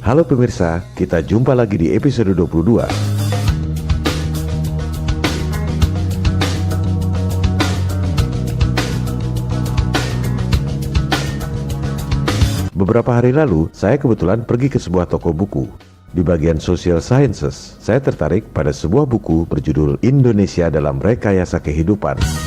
Halo pemirsa, kita jumpa lagi di episode 22. Beberapa hari lalu, saya kebetulan pergi ke sebuah toko buku. Di bagian Social Sciences, saya tertarik pada sebuah buku berjudul Indonesia dalam Rekayasa Kehidupan.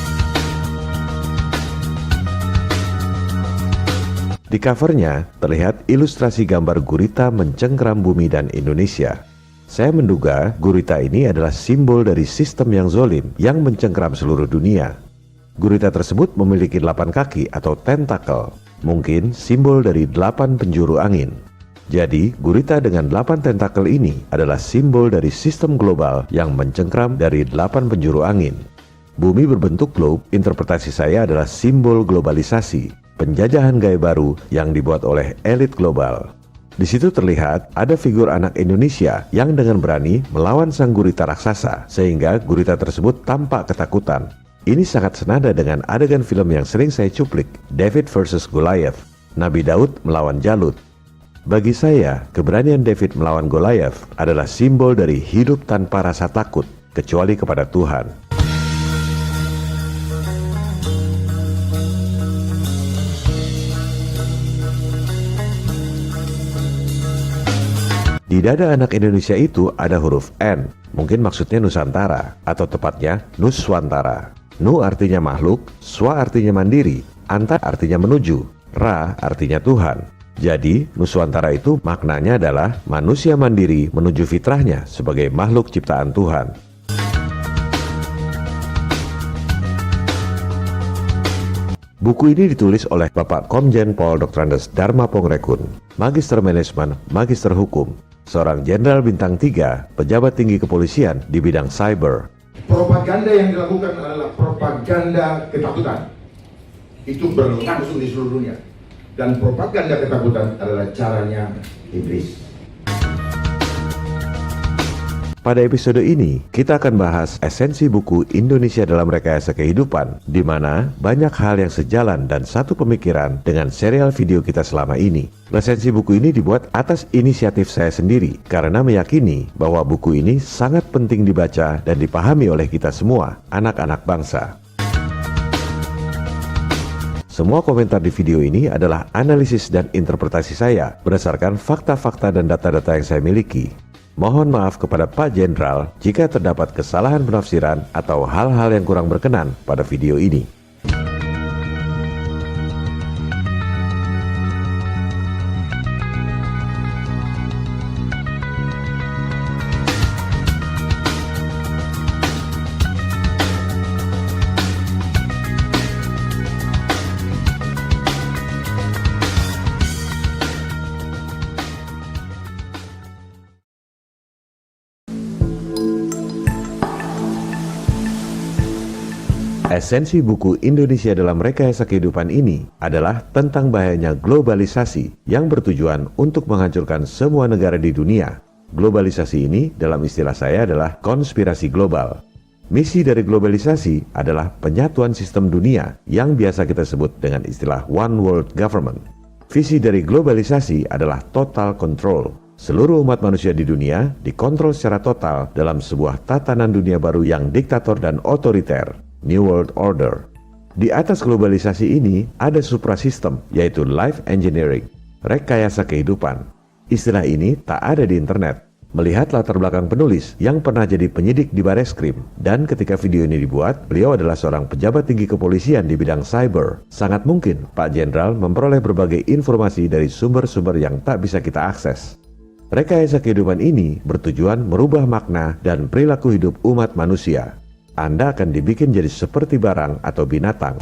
Di covernya, terlihat ilustrasi gambar gurita mencengkeram bumi dan Indonesia. Saya menduga gurita ini adalah simbol dari sistem yang zolim yang mencengkeram seluruh dunia. Gurita tersebut memiliki 8 kaki atau tentakel, mungkin simbol dari 8 penjuru angin. Jadi, gurita dengan 8 tentakel ini adalah simbol dari sistem global yang mencengkeram dari 8 penjuru angin. Bumi berbentuk globe, interpretasi saya adalah simbol globalisasi, penjajahan gaya baru yang dibuat oleh elit global. Di situ terlihat ada figur anak Indonesia yang dengan berani melawan sang gurita raksasa, sehingga gurita tersebut tampak ketakutan. Ini sangat senada dengan adegan film yang sering saya cuplik, David vs Goliath, Nabi Daud melawan Jalut. Bagi saya, keberanian David melawan Goliath adalah simbol dari hidup tanpa rasa takut, kecuali kepada Tuhan. Di dada anak Indonesia itu ada huruf N, mungkin maksudnya Nusantara, atau tepatnya Nuswantara. Nu artinya makhluk, Swa artinya mandiri, Anta artinya menuju, Ra artinya Tuhan. Jadi, Nuswantara itu maknanya adalah manusia mandiri menuju fitrahnya sebagai makhluk ciptaan Tuhan. Buku ini ditulis oleh Bapak Komjen Pol Dr. Andes Dharma Pongrekun, Magister Manajemen, Magister Hukum, seorang Jenderal Bintang 3, pejabat tinggi kepolisian di bidang cyber. Propaganda yang dilakukan adalah propaganda ketakutan. Itu berlangsung di seluruh dunia. Dan propaganda ketakutan adalah caranya iblis. Pada episode ini, kita akan bahas esensi buku Indonesia dalam Rekayasa Kehidupan, di mana banyak hal yang sejalan dan satu pemikiran dengan serial video kita selama ini. Resensi buku ini dibuat atas inisiatif saya sendiri, karena meyakini bahwa buku ini sangat penting dibaca dan dipahami oleh kita semua, anak-anak bangsa. Semua komentar di video ini adalah analisis dan interpretasi saya berdasarkan fakta-fakta dan data-data yang saya miliki. Mohon maaf kepada Pak Jenderal jika terdapat kesalahan penafsiran atau hal-hal yang kurang berkenan pada video ini. Esensi buku Indonesia dalam Rekayasa Kehidupan ini adalah tentang bahayanya globalisasi yang bertujuan untuk menghancurkan semua negara di dunia. Globalisasi ini dalam istilah saya adalah konspirasi global. Misi dari globalisasi adalah penyatuan sistem dunia yang biasa kita sebut dengan istilah One World Government. Visi dari globalisasi adalah total control. Seluruh umat manusia di dunia dikontrol secara total dalam sebuah tatanan dunia baru yang diktator dan otoriter. New World Order. Di atas globalisasi ini ada suprasistem, yaitu life engineering, rekayasa kehidupan. Istilah ini tak ada di internet. Melihat latar belakang penulis yang pernah jadi penyidik di Bareskrim, dan ketika video ini dibuat, beliau adalah seorang pejabat tinggi kepolisian di bidang cyber. Sangat mungkin Pak Jenderal memperoleh berbagai informasi dari sumber-sumber yang tak bisa kita akses. Rekayasa kehidupan ini bertujuan merubah makna dan perilaku hidup umat manusia. Anda akan dibikin jadi seperti barang atau binatang.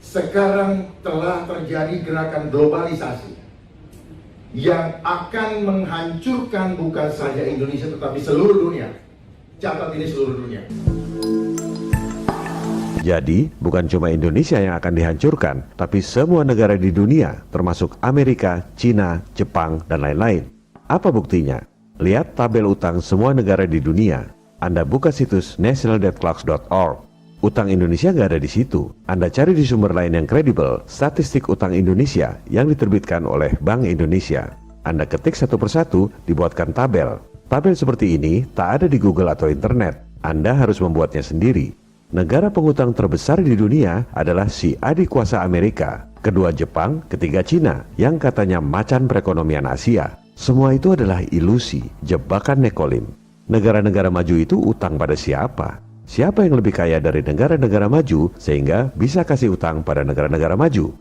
Sekarang telah terjadi gerakan globalisasi yang akan menghancurkan bukan saja Indonesia tetapi seluruh dunia. Catat ini, seluruh dunia. Jadi, bukan cuma Indonesia yang akan dihancurkan, tapi semua negara di dunia, termasuk Amerika, Cina, Jepang, dan lain-lain. Apa buktinya? Lihat tabel utang semua negara di dunia. Anda buka situs nationaldebtclocks.org. Utang Indonesia nggak ada di situ. Anda cari di sumber lain yang kredibel, statistik utang Indonesia yang diterbitkan oleh Bank Indonesia. Anda ketik satu persatu, dibuatkan tabel. Tabel seperti ini tak ada di Google atau internet. Anda harus membuatnya sendiri. Negara pengutang terbesar di dunia adalah si adik kuasa Amerika, kedua Jepang, ketiga Cina, yang katanya macan perekonomian Asia. Semua itu adalah ilusi, jebakan Nekolim. Negara-negara maju itu utang pada siapa? Siapa yang lebih kaya dari negara-negara maju sehingga bisa kasih utang pada negara-negara maju?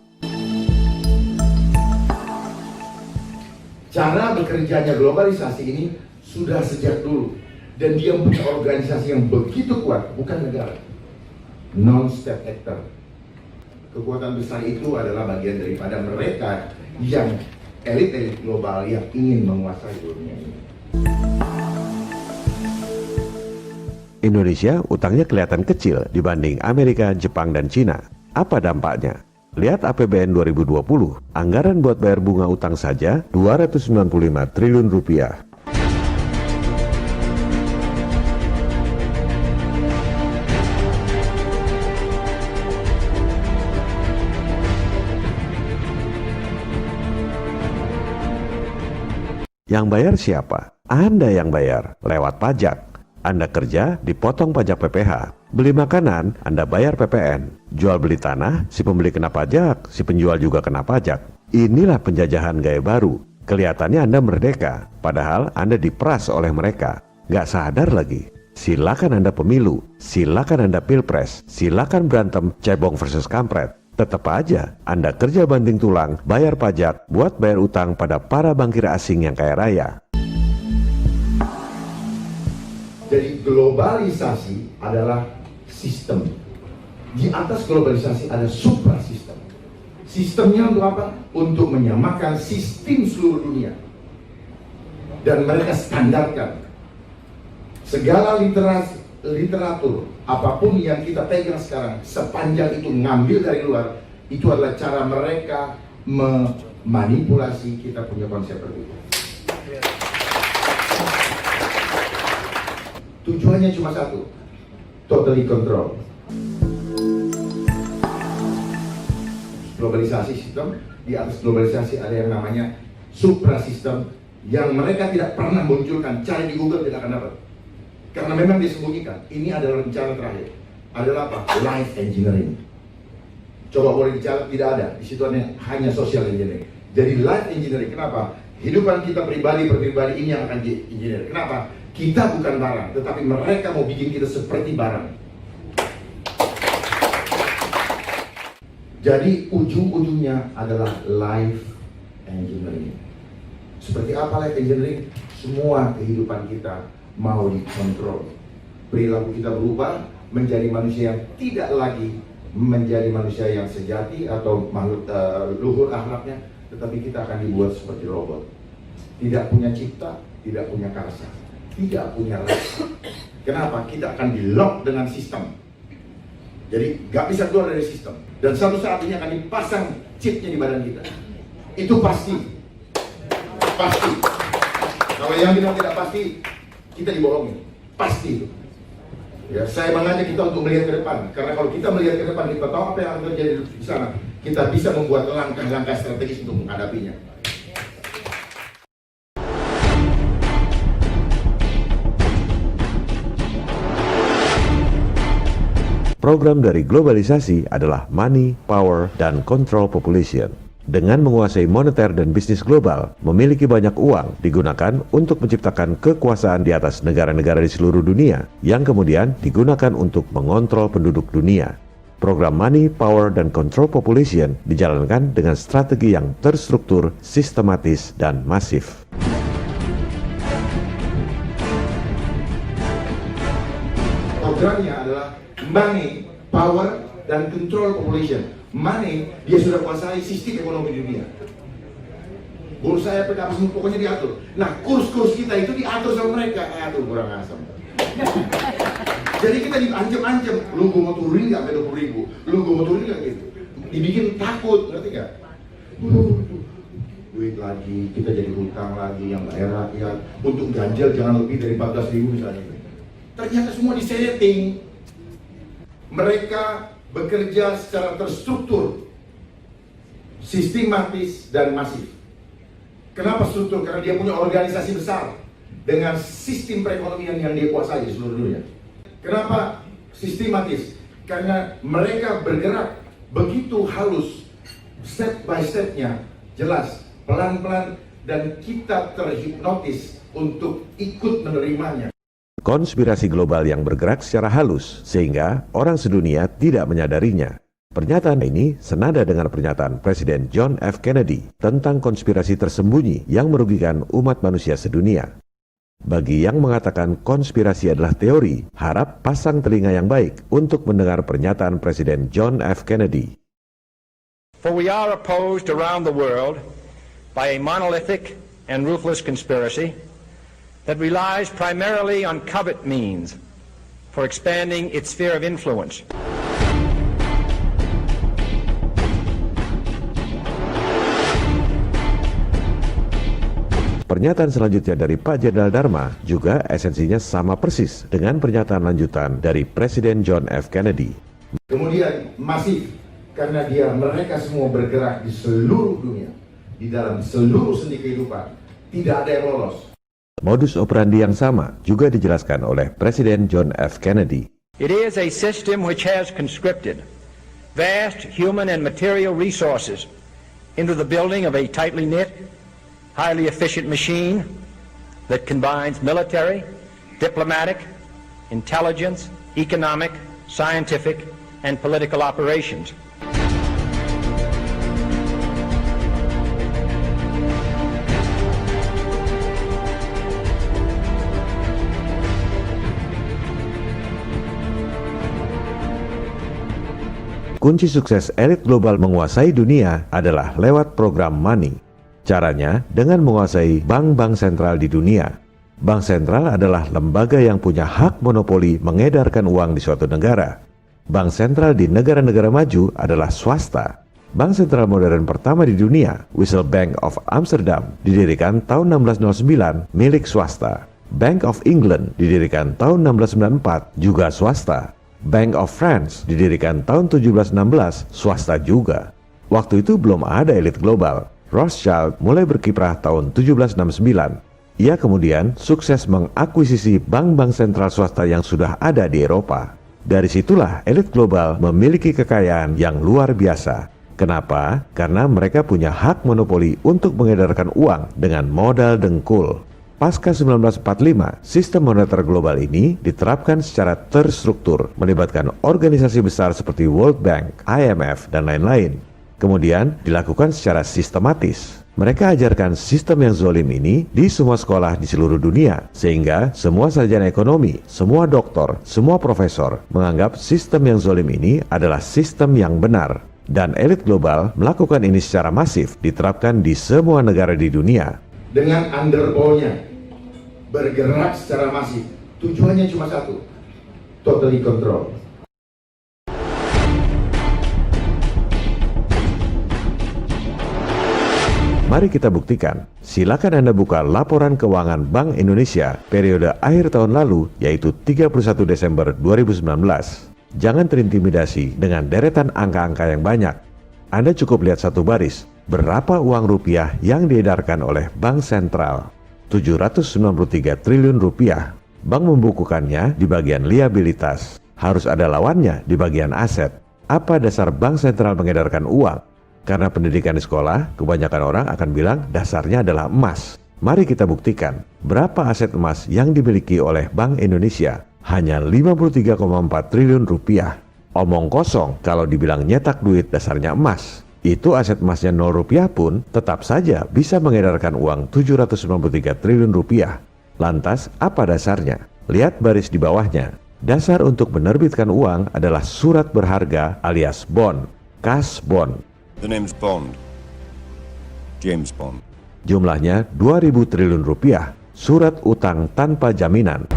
Cara bekerjanya globalisasi ini sudah sejak dulu. Dan dia punya organisasi yang begitu kuat, bukan negara. Non-state actor. Kekuatan besar itu adalah bagian daripada mereka yang elit-elit global yang ingin menguasai dunia ini. Indonesia utangnya kelihatan kecil dibanding Amerika, Jepang, dan Cina. Apa dampaknya? Lihat APBN 2020, anggaran buat bayar bunga utang saja 295 triliun rupiah. Yang bayar siapa? Anda yang bayar, lewat pajak. Anda kerja, dipotong pajak PPH. Beli makanan, Anda bayar PPN. Jual beli tanah, si pembeli kena pajak, si penjual juga kena pajak. Inilah penjajahan gaya baru. Kelihatannya Anda merdeka, padahal Anda diperas oleh mereka. Gak sadar lagi. Silakan Anda pemilu, silakan Anda pilpres, silakan berantem cebong versus kampret. Tetap aja, Anda kerja banting tulang, bayar pajak, buat bayar utang pada para bankir asing yang kaya raya. Jadi globalisasi adalah sistem. Di atas globalisasi ada suprasistem. Sistemnya untuk apa? Untuk menyamakan sistem seluruh dunia. Dan mereka standarkan. Segala literatur, apapun yang kita pegang sekarang, sepanjang itu ngambil dari luar, itu adalah cara mereka memanipulasi kita punya konsep berbeda. Tujuannya cuma satu, totally control. Globalisasi sistem, di atas globalisasi ada yang namanya suprasistem yang mereka tidak pernah munculkan, cari di Google tidak akan dapat. Karena memang disembunyikan. Ini adalah rencana terakhir. Adalah apa? Life engineering. Coba boleh dicatat, tidak ada. Di situ hanya social engineering. Jadi life engineering, kenapa? Hidupan kita pribadi ini yang akan di engineer. Kenapa? Kita bukan barang, tetapi mereka mau bikin kita seperti barang. Jadi ujung-ujungnya adalah life engineering. Seperti apa life engineering? Semua kehidupan kita mau dikontrol. Perilaku kita berubah menjadi manusia yang tidak lagi menjadi manusia yang sejati atau makhluk luhur akhlaknya, tetapi kita akan dibuat seperti robot. Tidak punya cipta, tidak punya karsa, tidak punya rasa. Kenapa? Kita akan di-lock dengan sistem. Jadi gak bisa keluar dari sistem. Dan satu saat ini akan dipasang chipnya di badan kita. Itu pasti. Pasti. Kalau yang bilang tidak pasti, kita dibohongin. Pasti itu. Ya, saya mengajak kita untuk melihat ke depan. Karena kalau kita melihat ke depan, kita tahu apa yang akan terjadi di sana. Kita bisa membuat langkah-langkah strategis untuk menghadapinya. Program dari globalisasi adalah money, power, dan control population. Dengan menguasai moneter dan bisnis global, memiliki banyak uang digunakan untuk menciptakan kekuasaan di atas negara-negara di seluruh dunia yang kemudian digunakan untuk mengontrol penduduk dunia. Program Money, Power, dan Control Population dijalankan dengan strategi yang terstruktur, sistematis, dan masif. Programnya adalah Money, Power, dan Control Population. Money, dia sudah kuasai sistem ekonomi dunia. Bursa efek apa semua pokoknya diatur. Nah, kurs-kurs kita itu diatur sama mereka. Aduh, kurang asam. Jadi kita diancam-ancam. Lu gue mau turunin nggak sampai 20.000? Lu gue mau turunin nggak gitu? Dibikin takut, ngerti nggak? Duit lagi, kita jadi hutang lagi yang bayar rakyat. Untuk ganjil jangan lebih dari 14.000 misalnya. Ternyata semua disetting. Mereka bekerja secara terstruktur, sistematis dan masif. Kenapa struktur? Karena dia punya organisasi besar dengan sistem perekonomian yang dia kuasai di seluruh dunia. Kenapa sistematis? Karena mereka bergerak begitu halus, step by stepnya, jelas, pelan-pelan, dan kita terhipnotis untuk ikut menerimanya. Konspirasi global yang bergerak secara halus, sehingga orang sedunia tidak menyadarinya. Pernyataan ini senada dengan pernyataan Presiden John F. Kennedy tentang konspirasi tersembunyi yang merugikan umat manusia sedunia. Bagi yang mengatakan konspirasi adalah teori, harap pasang telinga yang baik untuk mendengar pernyataan Presiden John F. Kennedy. For we are opposed around the world by a monolithic and ruthless conspiracy that relies primarily on covert means for expanding its sphere of influence. Pernyataan selanjutnya dari Pak Jenderal Dharma juga esensinya sama persis dengan pernyataan lanjutan dari Presiden John F. Kennedy. Kemudian masif, karena mereka semua bergerak di seluruh dunia, di dalam seluruh sendi kehidupan, tidak ada yang lolos. Modus operandi yang sama juga dijelaskan oleh Presiden John F. Kennedy. It is a system which has conscripted vast human and material resources into the building of a tightly knit, highly efficient machine that combines military, diplomatic, intelligence, economic, scientific, and political operations. Kunci sukses elit global menguasai dunia adalah lewat program money. Caranya dengan menguasai bank-bank sentral di dunia. Bank sentral adalah lembaga yang punya hak monopoli mengedarkan uang di suatu negara. Bank sentral di negara-negara maju adalah swasta. Bank sentral modern pertama di dunia, Wissel Bank of Amsterdam, didirikan tahun 1609 milik swasta. Bank of England didirikan tahun 1694 juga swasta. Bank of France didirikan tahun 1716 swasta juga. Waktu itu belum ada elit global. Rothschild mulai berkiprah tahun 1769. Ia kemudian sukses mengakuisisi bank-bank sentral swasta yang sudah ada di Eropa. Dari situlah elit global memiliki kekayaan yang luar biasa. Kenapa? Karena mereka punya hak monopoli untuk mengedarkan uang dengan modal dengkul. Pasca 1945, sistem moneter global ini diterapkan secara terstruktur, melibatkan organisasi besar seperti World Bank, IMF, dan lain-lain. Kemudian dilakukan secara sistematis. Mereka ajarkan sistem yang zolim ini di semua sekolah di seluruh dunia, sehingga semua sarjana ekonomi, semua doktor, semua profesor menganggap sistem yang zolim ini adalah sistem yang benar. Dan elit global melakukan ini secara masif, diterapkan di semua negara di dunia. Dengan underball-nya bergerak secara masif, tujuannya cuma satu, totally control. Mari kita buktikan. Silakan Anda buka laporan keuangan Bank Indonesia periode akhir tahun lalu, yaitu 31 Desember 2019. Jangan terintimidasi dengan deretan angka-angka yang banyak. Anda cukup lihat satu baris, berapa uang rupiah yang diedarkan oleh Bank Sentral. 793 triliun rupiah. Bank membukukannya di bagian liabilitas. Harus ada lawannya di bagian aset. Apa dasar Bank Sentral mengedarkan uang? Karena pendidikan di sekolah, kebanyakan orang akan bilang dasarnya adalah emas. Mari kita buktikan, berapa aset emas yang dimiliki oleh Bank Indonesia? Hanya 53,4 triliun rupiah. Omong kosong kalau dibilang nyetak duit dasarnya emas. Itu aset emasnya 0 rupiah pun tetap saja bisa mengedarkan uang 793 triliun rupiah. Lantas, apa dasarnya? Lihat baris di bawahnya. Dasar untuk menerbitkan uang adalah surat berharga alias bond, cash bond. The name's Bond. James Bond. Jumlahnya 2.000 triliun rupiah, surat utang tanpa jaminan.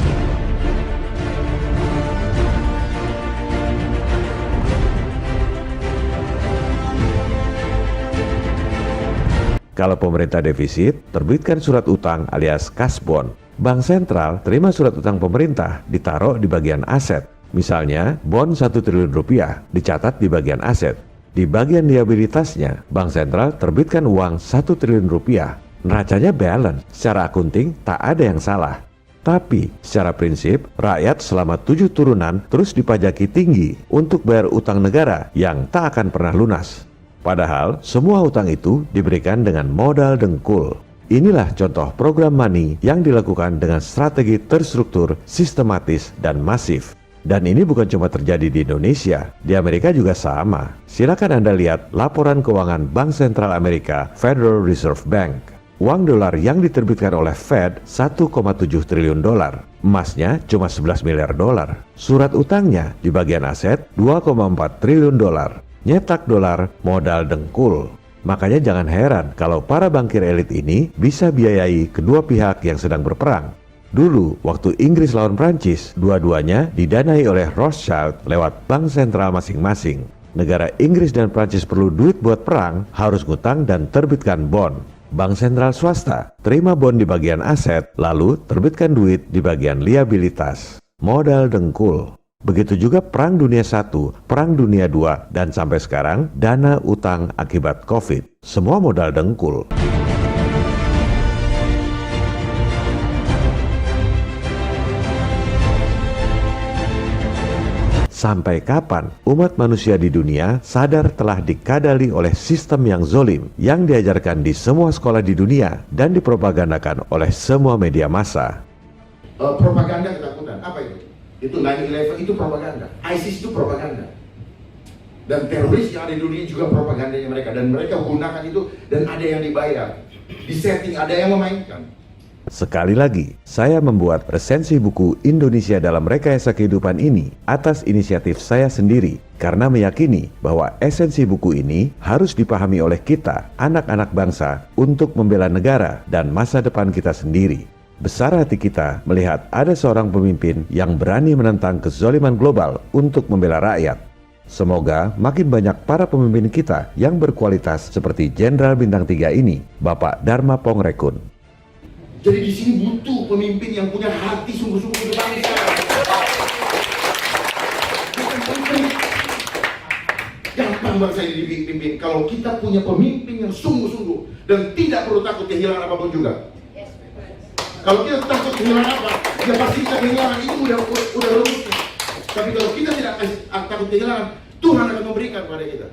Kalau pemerintah defisit, terbitkan surat utang alias cash bond. Bank sentral terima surat utang pemerintah ditaruh di bagian aset. Misalnya, bon 1 triliun rupiah dicatat di bagian aset. Di bagian liabilitasnya, bank sentral terbitkan uang 1 triliun rupiah. Neracanya balance, secara akunting tak ada yang salah. Tapi, secara prinsip, rakyat selama 7 turunan terus dipajaki tinggi untuk bayar utang negara yang tak akan pernah lunas. Padahal, semua utang itu diberikan dengan modal dengkul. Inilah contoh program money yang dilakukan dengan strategi terstruktur, sistematis, dan masif. Dan ini bukan cuma terjadi di Indonesia, di Amerika juga sama. Silakan Anda lihat laporan keuangan Bank Sentral Amerika, Federal Reserve Bank. Uang dolar yang diterbitkan oleh Fed 1,7 triliun dolar. Emasnya cuma 11 miliar dolar. Surat utangnya di bagian aset 2,4 triliun dolar. Nyetak dolar modal dengkul. Makanya jangan heran kalau para bankir elit ini bisa biayai kedua pihak yang sedang berperang. Dulu, waktu Inggris lawan Prancis, dua-duanya didanai oleh Rothschild lewat bank sentral masing-masing. Negara Inggris dan Prancis perlu duit buat perang, harus ngutang dan terbitkan bond. Bank sentral swasta terima bond di bagian aset, lalu terbitkan duit di bagian liabilitas. Modal dengkul. Begitu juga Perang Dunia I, Perang Dunia II, dan sampai sekarang dana utang akibat COVID. Semua modal dengkul. Sampai kapan umat manusia di dunia sadar telah dikadali oleh sistem yang zolim yang diajarkan di semua sekolah di dunia dan dipropagandakan oleh semua media massa? Propaganda ketakutan, apa itu? Itu 9/11 itu propaganda, ISIS itu propaganda, dan teroris yang ada di dunia juga propagandanya mereka, dan mereka gunakan itu, dan ada yang dibayar, disetting, ada yang memainkan. Sekali lagi, saya membuat resensi buku Indonesia dalam Rekayasa Kehidupan ini atas inisiatif saya sendiri, karena meyakini bahwa esensi buku ini harus dipahami oleh kita, anak-anak bangsa, untuk membela negara dan masa depan kita sendiri. Besar hati kita melihat ada seorang pemimpin yang berani menentang kezaliman global untuk membela rakyat. Semoga makin banyak para pemimpin kita yang berkualitas seperti Jenderal Bintang 3 ini, Bapak Dharma Pongrekun. Jadi di sini butuh pemimpin yang punya hati sungguh-sungguh untuk bangsa. Bukan pemimpin. Gampang bangsa ini dipimpin kalau kita punya pemimpin yang sungguh-sungguh dan tidak perlu takut kehilangan apapun juga. Kalau kita takut kehilangan apa, ya pasti kita kehilangan, itu udah rumusnya. Tapi kalau kita tidak takut kehilangan, Tuhan akan memberikan kepada kita.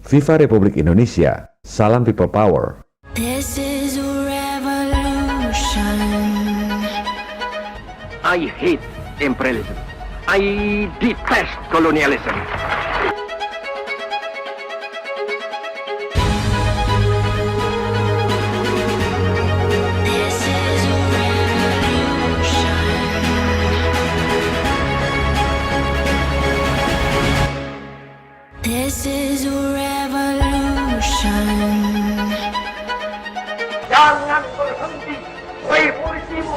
Viva Republik Indonesia, salam people power. This is a revolution. I hate imperialism. I detest colonialism. This is a revolution. This is a revolution. Jangan berhenti, revolusimu